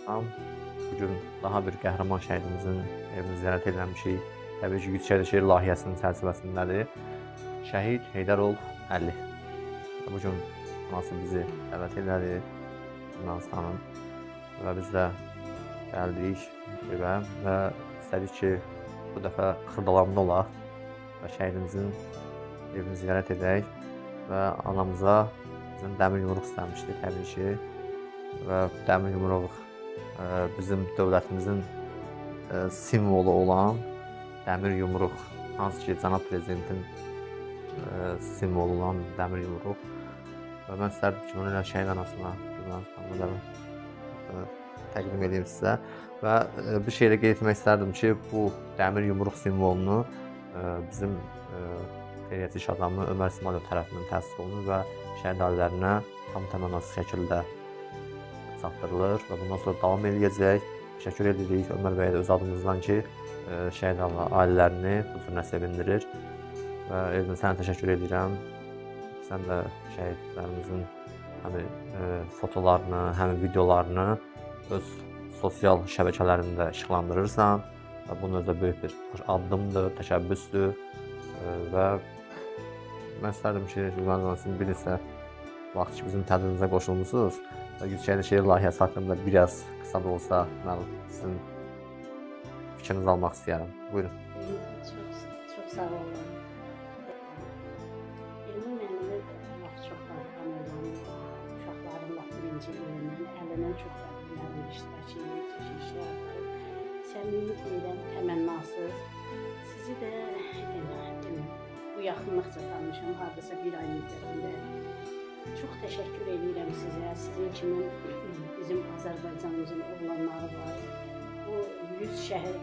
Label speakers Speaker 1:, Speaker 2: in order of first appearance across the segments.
Speaker 1: Bugün daha bir qəhrəman şəhidimizin evini ziyarət eləmişik. Təbii ki, Yüksəliş şeir layihəsinin çərçivəsindədir. Şəhid Heydərov Əli. Bugün anası bizi dəvət elədi Yunanistanın və biz də gəldik evə və istədik ki, bu dəfə Xırdalanında olaq və şəhidimizin evini ziyarət edək və anamıza bizim dəmir yumruq istəmişdi təbii ki və dəmir yumruq bizim dövlətimizin simvolu olan dəmir yumruq, hansı ki, cənab prezidentin simvolu olan dəmir yumruq və mən istərdim ki, onu elə şəhid anasına təqdim edeyim sizə və bir şey də qeyd etmək istərdim ki, bu dəmir yumruq simvolunu bizim xeyriyyətçi iş adamı Ömər İsmailov tərəfindən təsis olunur və şəhid ailələrinə tam təmənnasız şəkildə çatdırılır və bundan sonra davam edəcək. Təşəkkür edirik Ömər bəyə də öz adımızdan ki, şəhid ailələrini bu cür sevindirir və Elvin, sənə təşəkkür edirəm. Sən də şəhidlərimizin həm fotolarını, həm videolarını öz sosial şəbəkələrində işıqlandırırsan və bunun özü böyük bir addımdır, təşəbbüsdür və mən istərdim ki, sizin bir neçə vaxt ki, bizim tədbirimizə qoşulmusunuz və Yüksəliş şeir layihəsi haqqında biraz qısa da olsa mən sizin fikrinizi almaq istəyərəm. Buyurun.
Speaker 2: Çox sağ olun. Elmin mənimlə çoxdan tanıyıram. Uşaqlarımla birinci ilinin əlindən çox təqdimərin iştirak edib, çəkilişlər aparıb. Səmimi deyiləm, təmənnasız. Sizi də bu yaxınlıqca tanımışam, hardasa bir ay müddətində. Çox təşəkkür edirəm sizə. Sizin kimi bizim Azərbaycanımızın oğlanları var. Bu 100 şəhid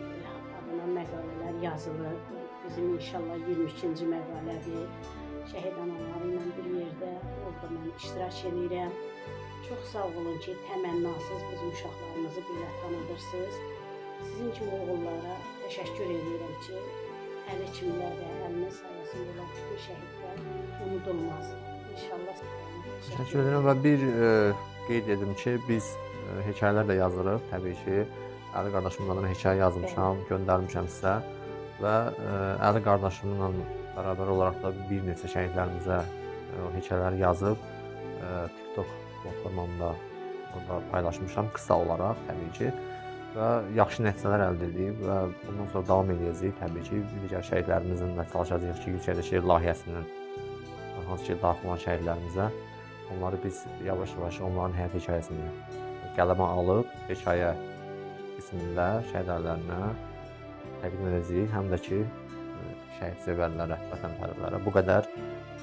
Speaker 2: adına məqalələr yazılır. Bizim inşallah 22-ci məqalədir. Şəhid anaları ilə bir yerdə orada mən iştirak edirəm. Çox sağ olun ki, təmənnasız bizim uşaqlarımızı belə tanıdırsınız. Sizin kimi oğullara təşəkkür edirəm ki, əli kimlər və əlinin sayəsində olan bütün şəhidlər unudulmaz. İnşallah.
Speaker 1: Təşəkkür edirəm və bir qeyd edim ki, biz hekayələr də yazırıq. Təbii ki, Əli qardaşımla da hekayə yazmışam, göndərmişəm sizə və Əli qardaşımla bərabər olaraq da bir neçə şəhidlərimizə hekayələri yazıb TikTok platformamda orada paylaşmışam, qısa olaraq təbii ki və yaxşı nəticələr əldə edib və bundan sonra davam edəcəyik təbii ki, digər şəhidlərimizin də çalışacağıq ki, Yüksəliş şeir layihəsinin hansı ki, daxil olan şəhidlərimizə onları biz yavaş-yavaş onların həyat hekayəsini qələmə alıb, hekayə qismində şəhid ailələrinə təqdim edəcəyik, həm də ki, şəhid sevərlərə, vətənpərvərlərə. Bu qədər.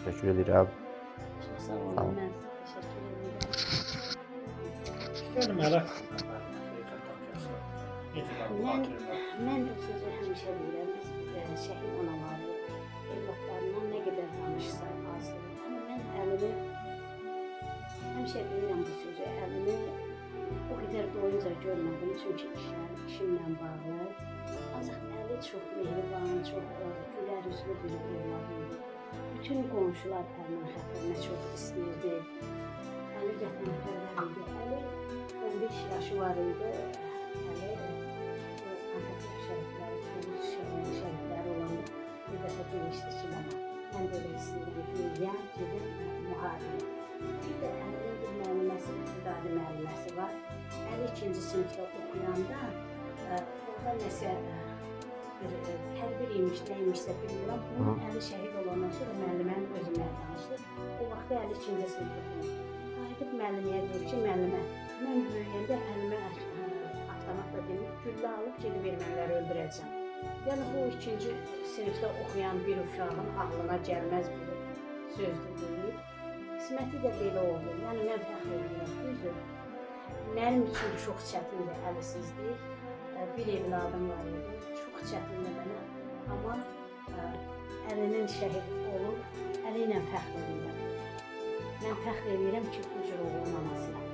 Speaker 1: Təşəkkür edirəm.
Speaker 2: Çox sağ olun, mən təşəkkür edirəm.
Speaker 3: Gəlmərək.
Speaker 2: Mən də sözü həmişə deyirəm, biz şəhid anaları, evlatlarından nə qədər danışsa azdır. Amma mən əlimi, həmişə deyirəm bu sözü, əlimi o qədər doyunca görmədim, çünki işimlə bağlı. Ancaq əli çox mehriban, çox gülər üzlü bir evlad idi. Bütün qonşular əlinin xətrinə çox istəyirdi. Əli vətənpərvər idi. Əli 15 yaşı var idi. Əli Antakya şəhidləri, Tovuz şəhidləri olanda bir dəfə demişdi ki, mən belə istəyirdim, deyəm, gedim müharibə. Bir də Əlinin bir müəlliməsi, iqtidari müəlliməsi var. Əli 2-ci sinifdə oxuyanda orada nəsə tədbir imiş, neymişsə bilmirəm. Bunun Əli şəhid olandan sonra müəllimənin özü mənə danışdı. O vaxtda Əli 2-ci sinifdə oxuyur. Qayıdıb müəlliməyə deyir ki, müəllimə, mən böyüyəndə əlimə avtomatla demir, güllə alıb gedib erməniləri öldürəcəm. Yəni bu 2-ci sinifdə oxuyan bir uşağın ağlına gəlməz bir sözdür deyib. Qisməti də belə oldu. Yəni mən fəxr edirəm, düzdür. Mənim üçün çox çətindir əlisizlik. Bir evladım var idi, çox çətindir mənə. Amma əlinin şəhid olub, əli ilə fəxr edirəm. Mən fəxr edirəm ki, bu cür oğlum anasıyam.